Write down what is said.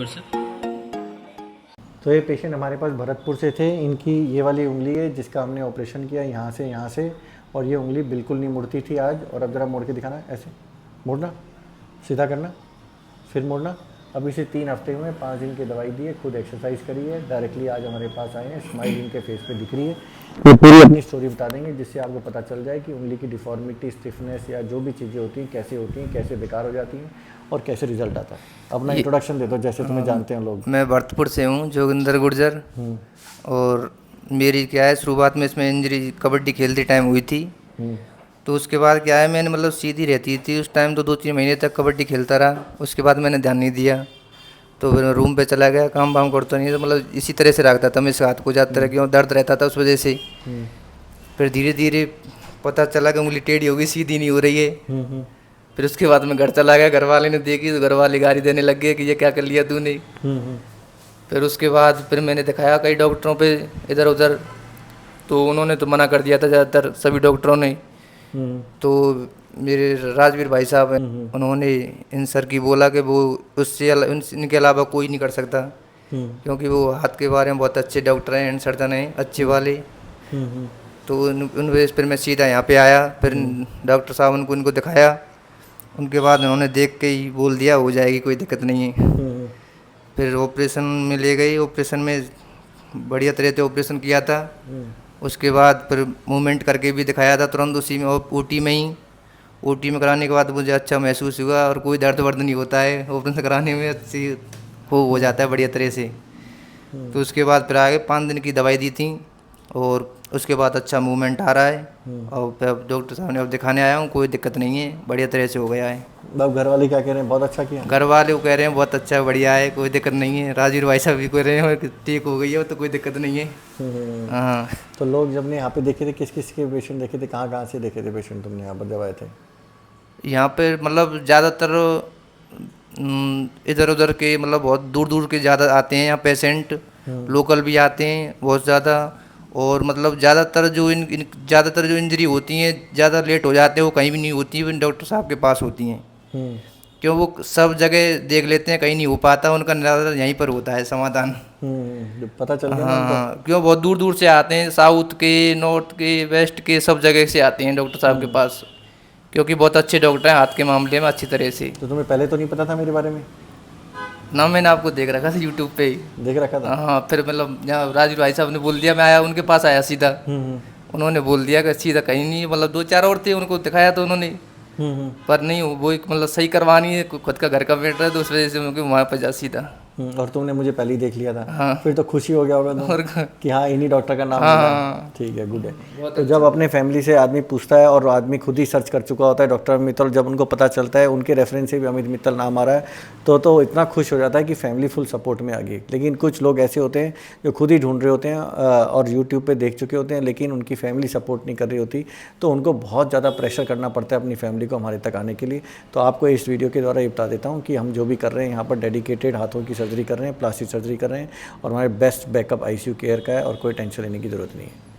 कर सकते। तो ये पेशेंट हमारे पास भरतपुर से थे। इनकी ये वाली उंगली है जिसका हमने ऑपरेशन किया यहाँ से, और ये उंगली बिल्कुल नहीं मुड़ती थी आज। और अब ज़रा मोड़ के दिखाना, ऐसे मुड़ना, सीधा करना, फिर मुड़ना। अब इसे 3 हफ्ते में 5 दिन की दवाई दी है, खुद एक्सरसाइज करी है। डायरेक्टली आज हमारे पास आए हैं, स्माइल इनके फेस पे दिख रही है। ये पूरी अपनी स्टोरी बता देंगे जिससे आपको पता चल जाए कि उंगली की डिफॉर्मिटी, स्टिफनेस या जो भी चीज़ें होती हैं कैसे होती हैं, कैसे बेकार हो जाती हैं और कैसे रिजल्ट आता है। अपना इंट्रोडक्शन दे दो जैसे तुम्हें जानते हैं लोग। मैं भरतपुर से हूँ, जोगिंदर गुर्जर। और मेरी क्या है, शुरुआत में इसमें इंजरी कबड्डी खेलते टाइम हुई थी। तो उसके बाद क्या है, मैंने मतलब सीधी रहती थी उस टाइम, तो 2-3 महीने तक कबड्डी खेलता रहा। उसके बाद मैंने ध्यान नहीं दिया, तो फिर मैं रूम पे चला गया, काम वाम करता नहीं, तो मतलब इसी तरह से रखता था मैं इस हाथ को, ज़्यादा तरह क्यों दर्द रहता था उस वजह से। फिर धीरे धीरे पता चला कि उंगली टेढ़ी हो गई, सीधी नहीं हो रही है। फिर उसके बाद मैं घर चला गया, घर वाले ने देखी तो घर वाले गाली देने लग गए कि ये क्या कर लिया तूने। फिर उसके बाद फिर मैंने दिखाया कई डॉक्टरों पे इधर उधर, तो उन्होंने तो मना कर दिया था ज़्यादातर सभी डॉक्टरों ने। तो मेरे राजवीर भाई साहब हैं, उन्होंने इन सर की बोला कि वो उससे इनके अलावा कोई नहीं कर सकता, क्योंकि वो हाथ के बारे में बहुत अच्छे डॉक्टर हैं, एंड सर्जन हैं अच्छे वाले। तो उन वजह से फिर मैं सीधा यहाँ पे आया। फिर डॉक्टर साहब इनको दिखाया, उनके बाद उन्होंने देख के ही बोल दिया हो जाएगी, कोई दिक्कत नहीं है। फिर ऑपरेशन में ले गई, ऑपरेशन में बढ़िया तरह से ऑपरेशन किया था। उसके बाद फिर मूवमेंट करके भी दिखाया था तुरंत उसी में, ओटी में ही। ओटी में कराने के बाद मुझे अच्छा महसूस हुआ और कोई दर्द वर्द नहीं होता है, ऑपरेशन कराने में अच्छी हो जाता है बढ़िया तरह से। तो उसके बाद फिर आगे 5 दिन की दवाई दी थी और उसके बाद अच्छा मूवमेंट आ रहा है। और फिर अब डॉक्टर साहब ने अब दिखाने आया हूँ, कोई दिक्कत नहीं है, बढ़िया तरह से हो गया है। अब घर वाले क्या कह रहे हैं? बहुत अच्छा किया। घर वाले वो कह रहे हैं बहुत अच्छा है, बढ़िया है, कोई दिक्कत नहीं है। राजीव भाई साहब भी कह रहे हैं कि ठीक हो गई है, तो कोई दिक्कत नहीं है। हाँ। तो लोग जब ने यहाँ पे देखे थे, किस किस के पेशेंट देखे थे, कहाँ से देखे थे पेशेंट तुमने यहाँ पर जब आए थे? यहाँ पे मतलब ज़्यादातर इधर उधर के, मतलब बहुत दूर दूर के ज़्यादा आते हैं यहाँ पेशेंट, लोकल भी आते हैं बहुत ज़्यादा। और मतलब ज़्यादातर जो ज़्यादातर जो इंजरी होती हैं ज़्यादा लेट हो जाते हैं, वो कहीं भी नहीं होती, वो डॉक्टर साहब के पास होती हैं। क्यों, वो सब जगह देख लेते हैं, कहीं नहीं हो पाता, उनका ज़्यादातर यहीं पर होता है समाधान। पता चल गया। हाँ, क्यों बहुत दूर दूर से आते हैं, साउथ के, नॉर्थ के, वेस्ट के, सब जगह से आते हैं डॉक्टर साहब के पास, क्योंकि बहुत अच्छे डॉक्टर हैं हाथ के मामले में अच्छी तरह से। तो तुम्हें पहले तो नहीं पता था मेरे बारे में? ना, मैंने आपको देख रखा था यूट्यूब पे ही। देख रखा था? हाँ, फिर मतलब यहाँ राजू भाई साहब ने बोल दिया, मैं आया उनके पास आया सीधा। उन्होंने बोल दिया कि सीधा कहीं नहीं, मतलब 2-4 और थे, उनको दिखाया तो उन्होंने, पर नहीं वो एक मतलब सही करवानी है, खुद का घर का मैटर है, तो उस वजह से उनके वहाँ पर जा सीधा। और तुमने मुझे पहले ही देख लिया था। हाँ। फिर तो खुशी हो गया होगा और कि हाँ इन्हीं डॉक्टर का नाम हाँ। ठीक है, गुड है। तो जब अपने फैमिली से आदमी पूछता है और आदमी खुद ही सर्च कर चुका होता है डॉक्टर अमित मित्तल, जब उनको पता चलता है उनके रेफरेंस से भी अमित मित्तल नाम आ रहा है, तो इतना खुश हो जाता है कि फैमिली फुल सपोर्ट में आ गई। लेकिन कुछ लोग ऐसे होते हैं जो खुद ही ढूंढ रहे होते हैं और यूट्यूब पर देख चुके होते हैं, लेकिन उनकी फैमिली सपोर्ट नहीं कर रही होती, तो उनको बहुत ज़्यादा प्रेशर करना पड़ता है अपनी फैमिली को हमारे तक आने के लिए। तो आपको इस वीडियो के द्वारा ये बता देता हूँ कि हम जो भी कर रहे हैं यहाँ पर डेडिकेटेड हाथों की सर्जरी कर रहे हैं, प्लास्टिक सर्जरी कर रहे हैं, और हमारे बेस्ट बैकअप आईसीयू केयर का है और कोई टेंशन लेने की ज़रूरत नहीं है।